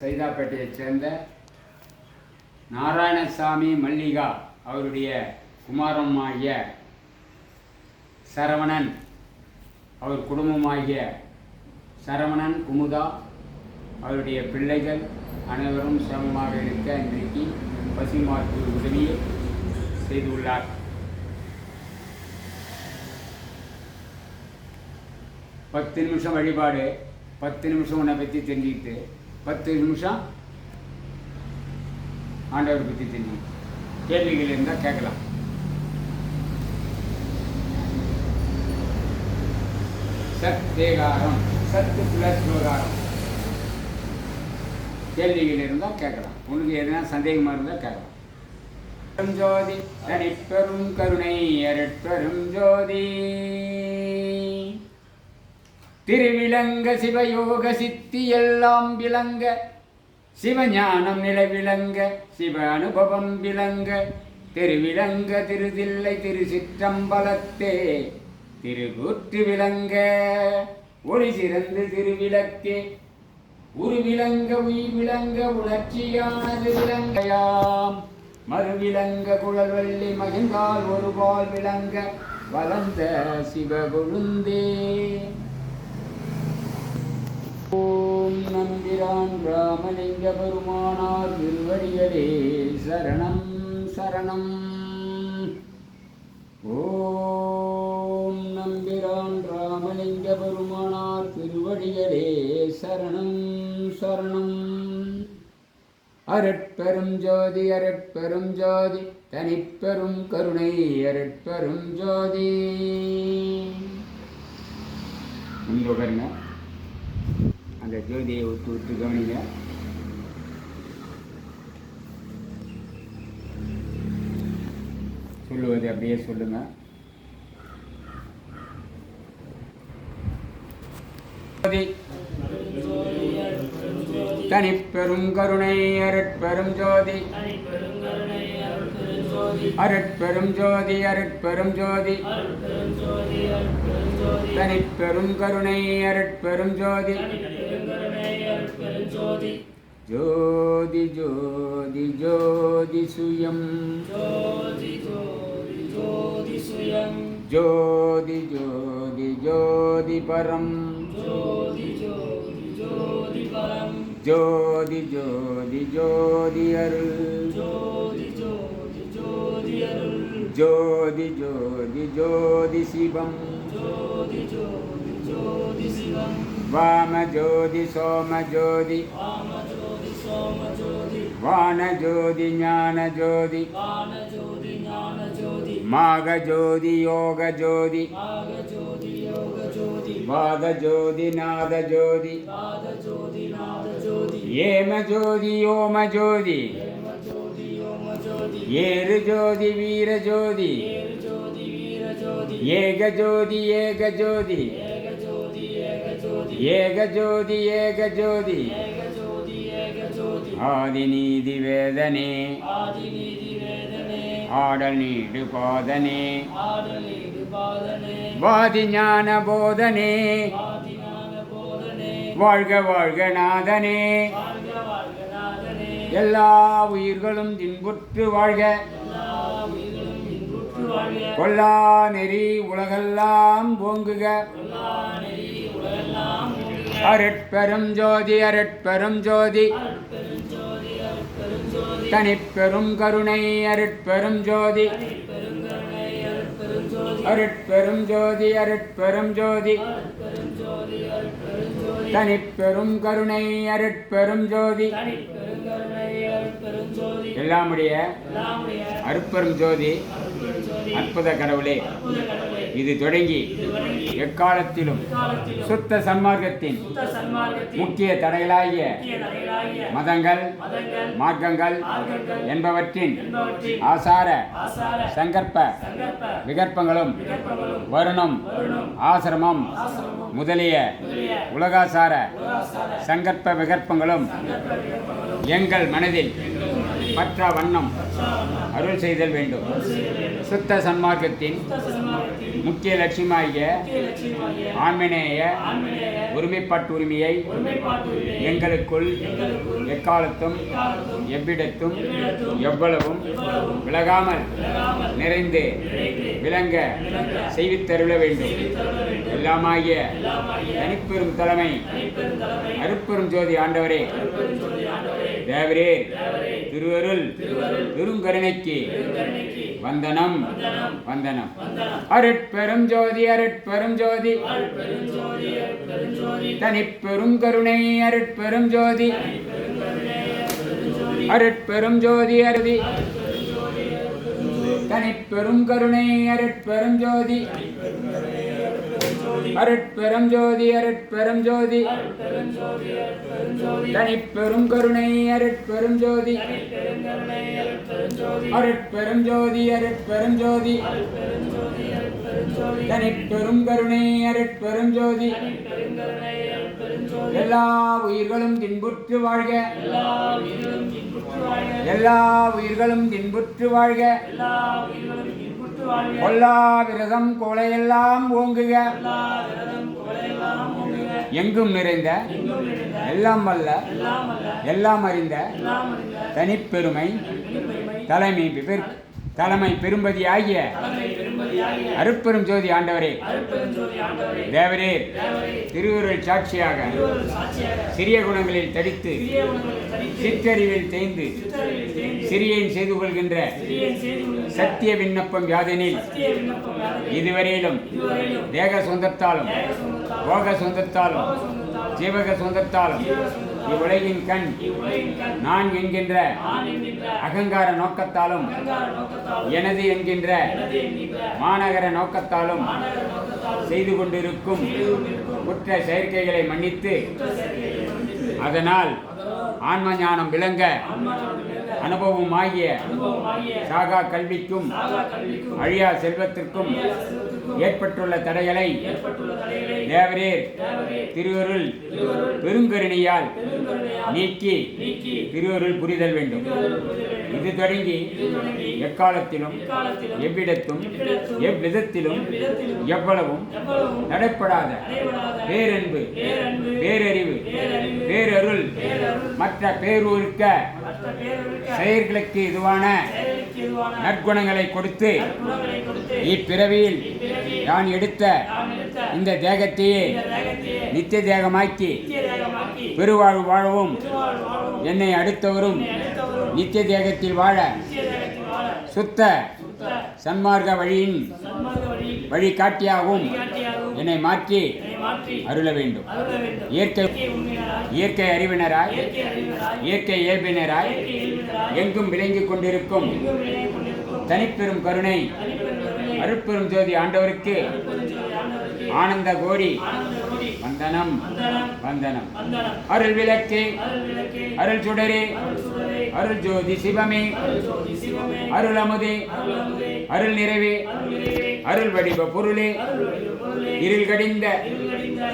சைதாப்பேட்டையைச் சேர்ந்த நாராயணசாமி மல்லிகா அவருடைய குமாரமாகிய சரவணன், அவர் குடும்பமாகிய சரவணன், குமுதா, அவருடைய பிள்ளைகள் அனைவரும் சமமாக இருக்க இன்றைக்கு பசிமாற்று உதவியை செய்துள்ளார். பத்து நிமிஷம் வழிபாடு, 10 நிமிஷம் உன்னை பற்றி தெரிஞ்சுக்கிட்டு 10 நிமிஷம் ஆண்டவர் பற்றி தெரிஞ்சுக்கிட்டு கேள்விகள் இருந்தால் கேட்கலாம். சத்தேகாரம், சத்து பிளஸ் விவகாரம், கேள்விகள் இருந்தால் கேட்கலாம். உங்களுக்கு எதனா சந்தேகமாக இருந்தால் கேட்கலாம். ஜோதி தனிப்பெரும் கருணை அருட்பெரும் ஜோதி திருவிளங்க சிவயோக சித்தி எல்லாம் விளங்க, சிவஞானம் நிலை விளங்க, சிவ அனுபவம் விளங்க, திருவிளங்க திருதில்லை திருச்சிற்றம்பலத்தே திருக்கூற்று விளங்க, ஒளி சிறந்து திருவிளக்கே உருவிளங்க உயிர் விளங்க, உணர்ச்சியானது விளங்கையாம் மறுவிளங்க, குழல்வள்ளி மகிழ்ந்தால் ஒரு பால் விளங்க, வளர்ந்த சிவகொழுந்தே. ஓம் நம்பிரான் ராமலிங்க பெருமானார் திருவடிகளே சரணம் சரணம். ஓம் நம்பிரான் ராமலிங்க பெருமானார் திருவடிகளே சரணம் சரணம். அருட்பெரும் ஜோதி அருட்பெரும் ஜோதி தனிப்பெரும் கருணை அருட்பெரும் ஜோதி. முன்தொடருங்க, அந்த ஜோதியை ஒத்து கவனிங்க. சொல்லுவது அப்படியே சொல்லுங்க. தனிப்பெரும் கருணை அருட்பெரும் ஜோதி அருட்பெரும் ஜோதி அருட்பெரும் ஜோதி தனிப்பெரும் கருணை அருட்பெரும் ஜோதி ஜோதி ஜோதி ஜோதி சுயம் ஜோதி ஜோதி ஜோதி பரம் ஜோதி ஜோதி ஜோதி அருள் ஜோதி ஜோதி ஜோதி சிவம் வாம ஜோதி சோம ஜோதி வான ஜோதி ஞான ஜோதி மாக ஜோதி யோக ஜோதி வாத ஜோதி நாத ஜோதி ஏம ஜோதி ஓம ஜோதி ஏறு ஜோதி வீர ஜோதி ஏக ஜோதி ஏக ஜோதி ஏக ஜோதி ஏக ஜோதி ஆதி நீதி வேதனே ஆடல் நீடு பாதனே வாதி ஞான போதனே வாழ்க வாழ்க நாதனே எல்லா உயிர்களும் இன்புற்று வாழ்க கொல்லா நெறி உலகெல்லாம் ஓங்குக அருட்பெரும் ஜோதி அருட்பெரும் ஜோதி தனிப்பெரும் கருணை அருட்பெரும் ஜோதி அருட்பெரும் ஜோதி அருட்பெரும் ஜோதி தனிப்பெரும் கருணை அருட்பெரும் ஜோதி எல்லாமுடைய அருட்பெரும் ஜோதி அற்புத கடவுளே. இது தொடங்கி எக்காலத்திலும் சுத்த சன்மார்க்கத்தின் முக்கிய தடைகளாகிய மதங்கள் மார்க்கங்கள் என்பவற்றின் ஆசார சங்கற்ப விகற்பங்களும் வருணம் ஆசிரமம் முதலிய உலகாசார சங்கற்ப விகற்பங்களும் எங்கள் மனதில் மற்ற வண்ணம் அருள் செய்தல் வேண்டும். சுத்த சன்மார்க்கத்தின் முக்கிய லட்சியமாகிய ஆன்மீக ஒருமைப்பாட்டு உரிமையை எங்களுக்குள் எக்காலத்தும் எவ்விடத்தும் எவ்வளவும் விலகாமல் நிறைந்து விளங்க செய்வித்தருள வேண்டும். எல்லாமாகிய தனிப்பெரும் தலைமை அருட்பெரும் ஜோதி ஆண்டவரே, தேவரே, திருவருள் பெருங்கருணைக்கு வந்தனம் வந்தனம். அருட்பெரும் ஜோதி அருட்பெரும் ஜோதி தனிப்பெரும் கருணை அருட்பெரும் ஜோதி அருட்பெரும் ஜோதி அருதி தனிப்பெரும் கருணை அருட்பெரும் ஜோதி அருட்பெரும் ஜோதி அருட்பெரும் ஜோதி தனிப்பெரும் கருணை அருட்பெரும் ஜோதி அருட்பெரும் ஜோதி அருட்பெரும் ஜோதி தனிப்பெரும் கருணை அருட்பெரும் ஜோதி. எல்லா உயிர்களும் தின்புற்று வாழ்க, எல்லா உயிர்களும் தின்புற்று வாழ்க, கொல்லா விரதம் கோலையெல்லாம் ஓங்குக, எங்கும் நிறைந்த எல்லாம் வல்ல எல்லாம் அறிந்த தனிப்பெருமை தலைமை பெரும்பதியாகிய அருட்பெரும் ஜோதி ஆண்டவரே, தேவரே, திருவுருள் சாட்சியாக சிறிய குணங்களில் தடித்து சிற்றறிவில் தேய்ந்து சிறியேன் செய்து கொள்கின்ற சத்திய விண்ணப்பம் யாதெனில் இதுவரையிலும் தேக சொந்தத்தாலும் போக சொந்தத்தாலும் ஜீவக சொந்தத்தாலும் இவ்வுலகின் கண் நான் என்கின்ற அகங்கார நோக்கத்தாலும் எனது என்கின்ற மாநகர நோக்கத்தாலும் செய்து கொண்டிருக்கும் குற்ற செயற்கைகளை மன்னித்து அதனால் ஆன்ம ஞானம் விளங்க அனுபவமாகிய சாகா கல்விக்கும் அழியா செல்வத்திற்கும் ஏற்பட்டுள்ள தடைகளை தேவரீர் திருவருள் பெருங்கருணையால் நீக்கி திருவருள் புரிதல் வேண்டும். இது தொடங்கி எக்காலத்திலும் எவ்விடத்தும் எவ்விதத்திலும் எவ்வளவும் நடைபெறாத பேரன்பு பேரறிவு பேரருள் மற்ற பேரூர்க்க செயல்களுக்கு இதுவான நற்குணங்களை கொடுத்து இப்பிறவியில் நான் எடுத்த இந்த தேகத்தையே நித்திய தேகமாக்கி பெருவாழ்வு வாழவும் என்னை அடுத்தவரும் நித்திய தேகத்தில் வாழ சுத்த சன்மார்க்க வழியின் வழிகாட்டியாகவும் என்னை மாற்றி அருள வேண்டும். இயற்கை அறிவினராய் இயற்கை இயல்பினராய் எங்கும் விளங்கிக் கொண்டிருக்கும் தனிப்பெரும் கருணை அருட்பெரும் ஜோதி ஆண்டவருக்கு ஆனந்த கோடி வந்தனம் வந்தனம். அருள் விளக்கே அருள் சுடரே அருள் ஜோதி சிவமே அருள் அமுதே அருள் நிறைவே அருள் வடிவ பொருளே இருள் கடிந்த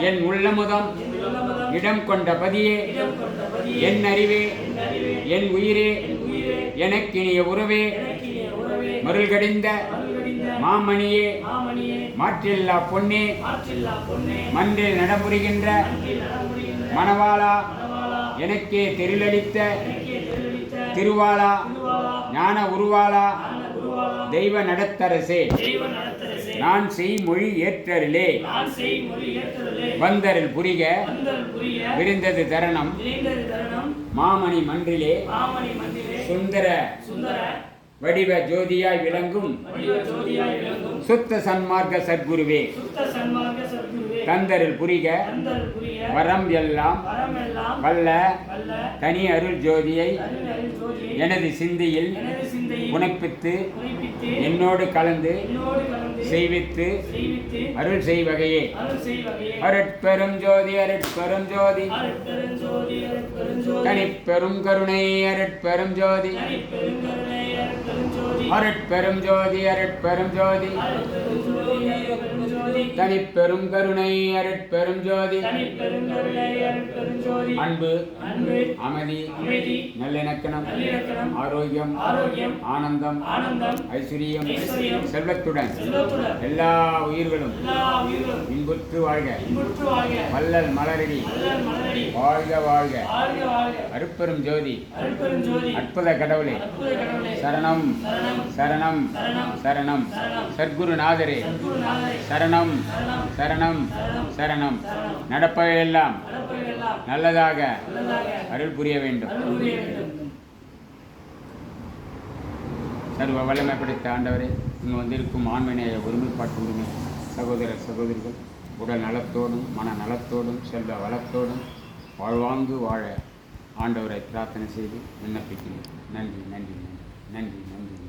என் உள்ளமுதம் இடம் கொண்ட பதியே என் அறிவே என் உயிரே எனக்கினிய உறவே மருள் கடிந்த மாமணியே மாற்றில்லா பொன்னே மன்றில் நடமுறுகின்ற மணவாளா எனக்கே தெரிலளித்த திருவாளா ஞான உருவாளா தெய்வ நடத்தரசே நான் செய் மொழி ஏற்றருளே வந்தருள் புரிக விரிந்தது தரணம் மாமணி மன்றிலே சுந்தர வடிவ ஜோதியாய் விளங்கும் சுத்த சன்மார்க்க சத்குருவே தந்தருள் புரிக வரம் எல்லாம் வல்ல தனி அருள் ஜோதியை எனது சிந்தையில் உணப்பித்து என்னோடு கலந்து செய்வித்து அருள் செய்வகையே. அருட்பெரும் ஜோதி அருட்பெரும் ஜோதி தனிப்பெரும் கருணை அருட்பெரும் ஜோதி அருட்பெரும் ஜோதி அருட்பெரும் ஜோதி தனிப்பெரும் கருணை அருட்பெரும் ஜோதி அன்பு அமைதி நல்லிணக்கணம் ஆரோக்கியம் ஆனந்தம் ஐஸ்வர்யம் செல்வத்துடன் எல்லா உயிர்களும் இன்புற்று வாழ்க வள்ளல் மலரடி வாழ்க வாழ்க அருட்பெரும் ஜோதி அற்புத கடவுளே சரணம் சரணம் சரணம் சத்குருநாதரே சரணம் சரணம் சரணம் நடப்பவையெல்லாம் நல்லதாக அருள் புரிய வேண்டும். சர்வ வல்லமை படைத்த ஆண்டவரே, இங்கு வந்திருக்கும் ஆண்மனைய ஒருமைப்பாட்டுமே சகோதர சகோதரிகள் உடல் நலத்தோடும் மன நலத்தோடும் செல்வ வளத்தோடும் வாழ்வாங்கு வாழ ஆண்டவரை பிரார்த்தனை செய்து விண்ணப்பிக்கிறேன். நன்றி நன்றி நன்றி நன்றி நன்றி.